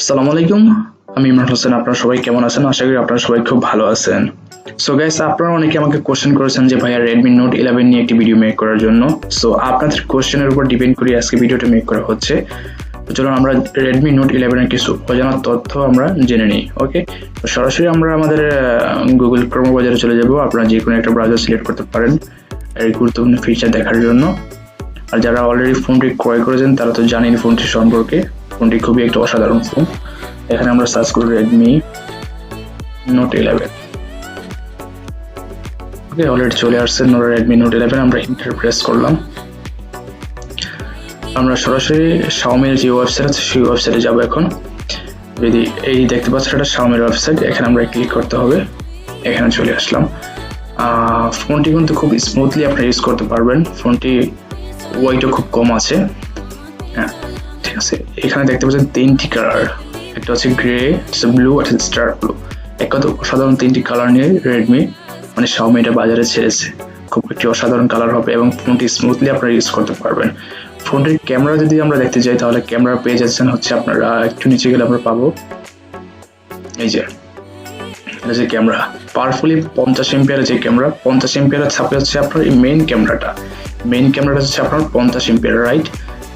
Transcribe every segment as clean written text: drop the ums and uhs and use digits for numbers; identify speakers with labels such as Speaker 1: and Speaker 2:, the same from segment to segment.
Speaker 1: আসসালামু আলাইকুম, আমি ইমরান হোসেন। আপনারা সবাই কেমন আছেন? আশা করি আপনারা সবাই খুব ভালো আছেন। সো গাইস, আপনারা অনেকে আমাকে কোশ্চেন করেছেন যে ভাইয়া Redmi Note 11 নিয়ে একটি ভিডিও মেক করার জন্য। সো আপনাদের কোশ্চেনের উপর ডিপেন্ড করে আজকে ভিডিওটা মেক করা হচ্ছে। তো চলুন আমরা Redmi Note 11 এর কিছু অজানা তথ্য আমরা জেনে নিই। ওকে, তো সরাসরি আমরা আমাদের গুগল ক্রোম ব্রাউজারে চলে যাব। আপনারা যে কোনো একটা ব্রাউজার সিলেক্ট করতে পারেন এর গুরুত্বপূর্ণ ফিচার দেখার জন্য। আর যারা অলরেডি ফোনটি ক্রয় করেছেন তারা তো জানেন ফোনটি সম্পর্কে। ফোনটি খুবই একটা অসাধারণ ফোন। এখানে আমরা সার্চ করি Redmi Note 11। ওকে, অলরেডি চলে আসছে Redmi Note 11। আমরা এন্টার প্রেস করলাম। আমরা সরাসরি Xiaomi এর যে ওয়েবসাইট আছে সেই ওয়েবসাইটে যাব। এখন যদি এই দেখতে পাচ্ছেন এটা Xiaomi এর ওয়েবসাইট, এখানে আমরা ক্লিক করতে হবে। এখানে চলে আসলাম। ফোনটি কিন্তু খুব স্মুথলি আপনি ইউজ করতে পারবেন। ফোনটি ওয়েটও খুব কম আছে। হ্যাঁ, ঠিক আছে। এখানে দেখতে পাচ্ছেন তিনটি কালার, একটা হচ্ছে গ্রে, একটা ব্লু, একটা স্টার ব্লু। এক কথা অসাধারণ তিনটি কালার নিয়ে রেডমি মানে Xiaomi এটা বাজারে ছেড়েছে। খুব একটি অসাধারণ কালার হবে এবং ফোনটি স্মুথলি আপনারা ইউজ করতে পারবেন। ফোনটির ক্যামেরা যদি আমরা দেখতে যাই তাহলে ক্যামেরা পেয়ে যাচ্ছেন হচ্ছে আপনারা একটু নিচে গেলে আমরা পাবো এই যে এটা যে ক্যামেরা পাওয়ারফুলি 50 এমপিয়ারের যে ক্যামেরা, 50 এমপিয়ারের ছাপে হচ্ছে আপনার এই মেইন ক্যামেরাটা হচ্ছে আপনার 50 এমপিয়ার, রাইট।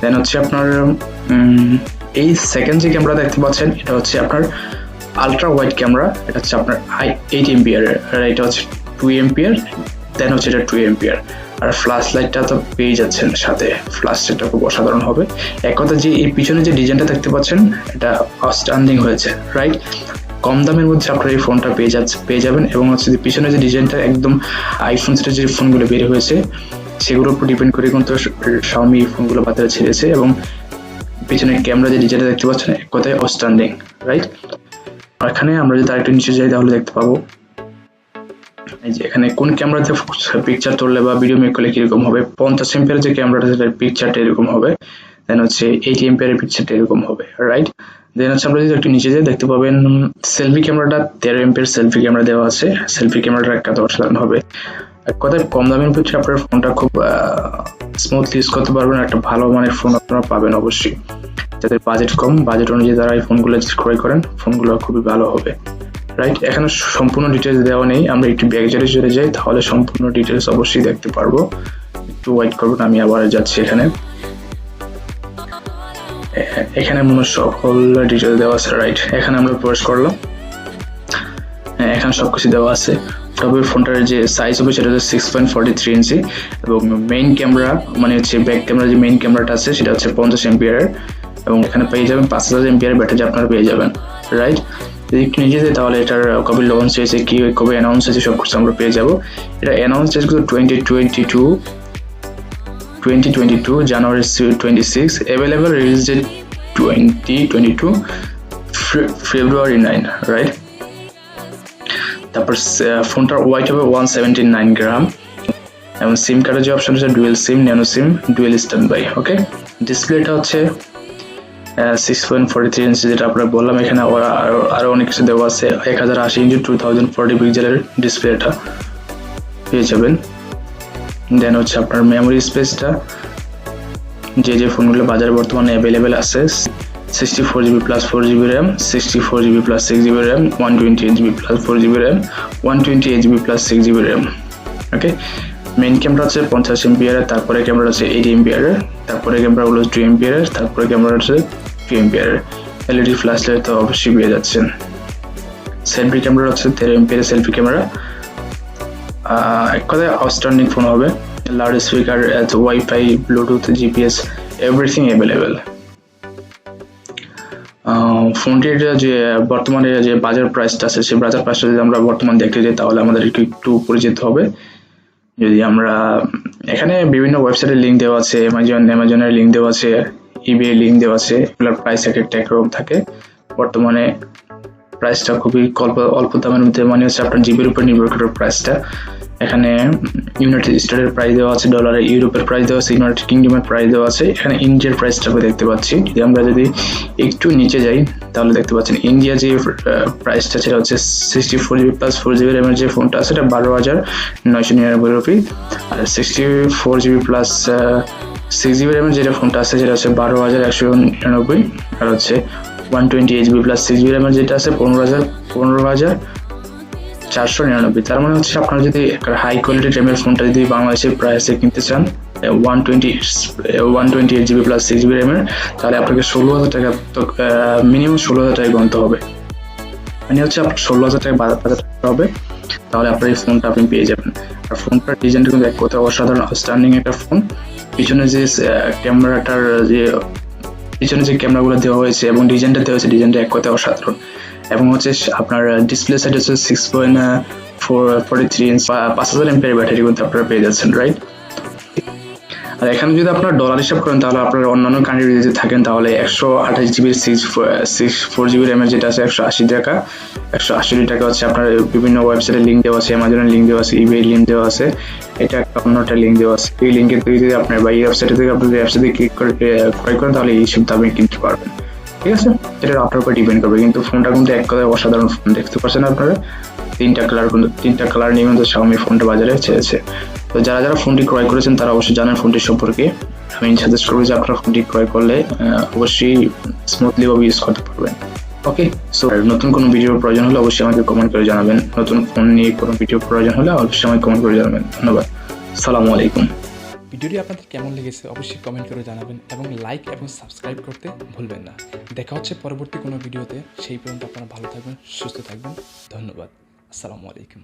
Speaker 1: দেন হচ্ছে আপনার এই সেকেন্ড যে ক্যামেরা দেখতে পাচ্ছেন এটা হচ্ছে আপনার আলট্রা ওয়াইড ক্যামেরা। এটা হচ্ছে আপনার 8 এমপিয়ার, আর এটা হচ্ছে 2 এমপিয়ার। দেন হচ্ছে এটা 2 এমপিয়ার। আর ফ্ল্যাশ লাইটটা তো পেয়ে যাচ্ছেন সাথে। ফ্ল্যাশ লাইটটা খুব অসাধারণ হবে। এক কথা যে এই পিছনে যে ডিজাইনটা দেখতে পাচ্ছেন এটা আউটস্ট্যান্ডিং হয়েছে, রাইট। কম দামের মধ্যে আপনারা এই ফোনটা পেয়ে যাবেন। এবং হচ্ছে যে পিছনে যে ডিজাইনটা একদম আইফোন সেটের যে ফোনগুলো বের হয়েছে সেগুলোর উপর ডিপেন্ড করে কিন্তু Xiaomi ফোনগুলো বাজারে ছেড়েছে। এবং পিছনে ক্যামেরা যে ডিজাইনটা দেখতে পাচ্ছেন এক কথায় আউটস্ট্যান্ডিং, রাইট। এখানে আমরা যদি আরেকটু নিচে যাই তাহলে দেখতে পাবো এই যে এখানে কোন ক্যামেরাতে পিকচার তুললে বা ভিডিও মেক করলে কিরকম হবে। 50 এমপিয়ার যে ক্যামেরাটা সেটার পিকচারটা এরকম হবে। দেন হচ্ছে 8 এমপিয়ারের পিকচারটা এরকম হবে, রাইট। দেন হচ্ছে আমরা যদি একটু নিচে যাই দেখতে পাবেন সেলফি ক্যামেরাটা 13 এমপিয়ার সেলফি ক্যামেরা দেওয়া আছে। সেলফি ক্যামেরাটা একটা অসাধারণ হবে। এক কথায় কম দামের ভিতরে আপনার ফোনটা খুব স্মুথলি ইউজ করতে পারবেন। একটা ভালো মানের ফোন আপনারা পাবেন অবশ্যই। যাদের বাজেট কম, বাজেট অনুযায়ী তারা এই ফোনগুলো ক্রয় করেন, ফোনগুলো খুবই ভালো হবে, রাইট। এখানে সম্পূর্ণ ডিটেলস দেওয়া নেই। আমরা একটু ব্যাকজারে চলে যাই তাহলে সম্পূর্ণ ডিটেলস অবশ্যই দেখতে পারবো। একটু ওয়েট করবেন, আমি আবার যাচ্ছি। এখানে মনে সকল ডিটেলস দেওয়া আছে, রাইট। এখানে আমরা প্রবেশ করলাম। এখানে সবকিছু দেওয়া আছে। তবে ফোনটার যে সাইজ হবে সেটা হচ্ছে 6.43 ইঞ্চি এবং মেইন ক্যামেরা মানে হচ্ছে ব্যাক ক্যামেরা যে মেইন ক্যামেরাটা আছে সেটা হচ্ছে 50 এমপিয়ারের এবং এখানে পেয়ে যাবেন 5000 এমপিয়ারের ব্যাটারি আপনারা পেয়ে যাবেন, রাইট। যদি একটু নিচে যাই তাহলে এটার কবে লঞ্চ হয়েছে, কি কবে অ্যানাউন্স হয়েছে সব কিছু আমরা পেয়ে যাবো। এটা অ্যানাউন্স হয়েছে 2022 জানুয়ারি 26, অ্যাভেলেবল রিলিজ ডেট 2022 ফেব্রুয়ারি 9, রাইট। তারপর ফোনটার ওয়েট হবে 179 গ্রাম এবং সিম কার্ডের যে অপশন আছে dual SIM, nano SIM, dual stand by. Okay, ডিসপ্লেটা হচ্ছে 6.43 ইঞ্চি যেটা আপনারা বললাম। এখানে আরো অনেক কিছু দেওয়া আছে। 1080x2040 পিক্সেলের ডিসপ্লেটা পেয়ে যাবেন। দেন হচ্ছে আপনার মেমোরি স্পেসটা যে ফোনগুলো বাজারে বর্তমানে অ্যাভেলেবেল আছে 64GB plus 4GB RAM, 64GB plus 6GB RAM, 128GB plus 4GB RAM, 128GB plus 6GB RAM. Okay, main camera হচ্ছে 50 এমপিয়ারের, তারপরে ক্যামেরা হচ্ছে 8 এমপিয়ারের, তারপরে ক্যামেরা হলো 2 এমপিয়ারের, তারপরে ক্যামেরা হচ্ছে 2 এমপিয়ারের। এলইডি ফ্ল্যাশ লাইট তো অবশ্যই পেয়ে যাচ্ছেন। সেলফি ক্যামেরা হচ্ছে 13 এমপিয়ারের সেলফি ক্যামেরা। এক কথায় আউটস্ট্যান্ডিং ফোন হবে। Loud speaker, wifi, Bluetooth, GPS everything available. ফোনটির যে বর্তমানে যে বাজার প্রাইসটা আছে সেই বাজার প্রাইসটা যদি আমরা বর্তমানে দেখতে যাই তাহলে আমাদের একটু উপরে যেতে হবে। যদি আমরা এখানে বিভিন্ন ওয়েবসাইটের লিঙ্ক দেওয়া আছে, অ্যামাজনের লিঙ্ক দেওয়া আছে, ইবে লিঙ্ক দেওয়া আছে। এগুলোর প্রাইস একটা একরকম থাকে। বর্তমানে প্রাইসটা খুবই অল্প দামের মধ্যে, মানে হচ্ছে আপনার জিবির উপর নির্ভর করে প্রাইসটা। এখানে ইউনাইটেড স্টেটের প্রাইস দেওয়া আছে, ডলারে ইউরোপের প্রাইস দেওয়া আছে, ইউনাইটেড কিংডমের প্রাইস দেওয়া আছে। এখানে ইন্ডিয়ার প্রাইসটা দেখতে পাচ্ছি। যদি আমরা একটু নিচে যাই তাহলে দেখতে পাচ্ছেন ইন্ডিয়া যে প্রাইসটা সেটা হচ্ছে 64GB প্লাস 4GB র্যামের যে ফোনটা আছে এটা 12,999 রুপি। আর 64GB প্লাস 6GB র্যামের যেটা ফোনটা আছে সেটা হচ্ছে 12,199। আর হচ্ছে 128GB প্লাস 6GB র্যামের যেটা আছে 15,499। তার মানে হচ্ছে আপনারা যদি হাই কোয়ালিটি র্যামের ফোনটা যদি বাংলাদেশের প্রাইসে কিনতে চান 128GB প্লাস 6GB র্যামের, তাহলে আপনাকে 16,000 টাকা মিনিমাম 16,000 টাকা গুনতে হবে। মানে হচ্ছে আপনার 16,000 টাকা বাজার হবে, তাহলে আপনার এই ফোনটা আপনি পেয়ে যাবেন। আর ফোনটার ডিজাইনটা কিন্তু এক কথায় অসাধারণ, আউটস্ট্যান্ডিং একটা ফোন। পিছনে যে ক্যামেরাটার যে পিছনে যে ক্যামেরাগুলো দেওয়া হয়েছে এবং ডিজাইনটা দেওয়া হয়েছে, ডিজাইনটা এক কথায় অসাধারণ। এবং হচ্ছে আপনার ডিসপ্লে সাইড হচ্ছে 6.43 ইঞ্চ, 5000 এমপিআর ব্যাটারি কিন্তু আপনারা পেয়ে যাচ্ছেন, রাইট? আর এখানে যদি আপনার ডলার হিসাব করেন, তাহলে আপনার অন্যান্য কান্ট্রি যদি থাকেন, তাহলে 128GB 4GB র্যামের যেটা আছে 180 টাকা হচ্ছে। আপনার বিভিন্ন ওয়েবসাইটের লিঙ্ক দেওয়া আছে, অ্যামাজনের লিঙ্ক দেওয়া আছে, ইবে লিঙ্ক দেওয়া আছে, এটা একটা অন্যটা লিঙ্ক দেওয়া আছে। এই লিঙ্কের থেকে যদি আপনার বা এই ওয়েবসাইট থেকে আপনি ওয়েবসাইটে ক্লিক করে ক্রয় করেন, তাহলে এই সব দামে কিনতে পারবেন, ঠিক আছে? এটা আপনার উপর ডিপেন্ড করবে। কিন্তু ফোনটা কিন্তু এক কথায় অসাধারণ ফোন, দেখতে পাচ্ছেন আপনারা। তিনটা কালার নিয়ে কিন্তু Xiaomi ফোনটা বাজারে ছেড়েছে। তো যারা ফোনটি ক্রয় করেছেন তারা অবশ্যই জানেন ফোনটি সম্পর্কে। আমি সাজেস্ট করবো যে আপনারা ফোনটি ক্রয় করলে অবশ্যই স্মুথলি ভাবে ইউজ করতে পারবেন। ওকে, সো নতুন কোনো ভিডিওর প্রয়োজন হলে অবশ্যই আমাকে কমেন্ট করে জানাবেন। নতুন ফোন নিয়ে কোনো ভিডিও প্রয়োজন হলে অবশ্যই আমাকে কমেন্ট করে জানাবেন। ধন্যবাদ, আসসালামু আলাইকুম।
Speaker 2: ভিডিওটি আপনাদের কেমন লেগেছে অবশ্যই কমেন্ট করে জানাবেন এবং লাইক এবং সাবস্ক্রাইব করতে ভুলবেন না। দেখা হচ্ছে পরবর্তী কোনো ভিডিওতে। সেই পর্যন্ত আপনারা ভালো থাকবেন, সুস্থ থাকবেন। ধন্যবাদ, আসসালামু আলাইকুম।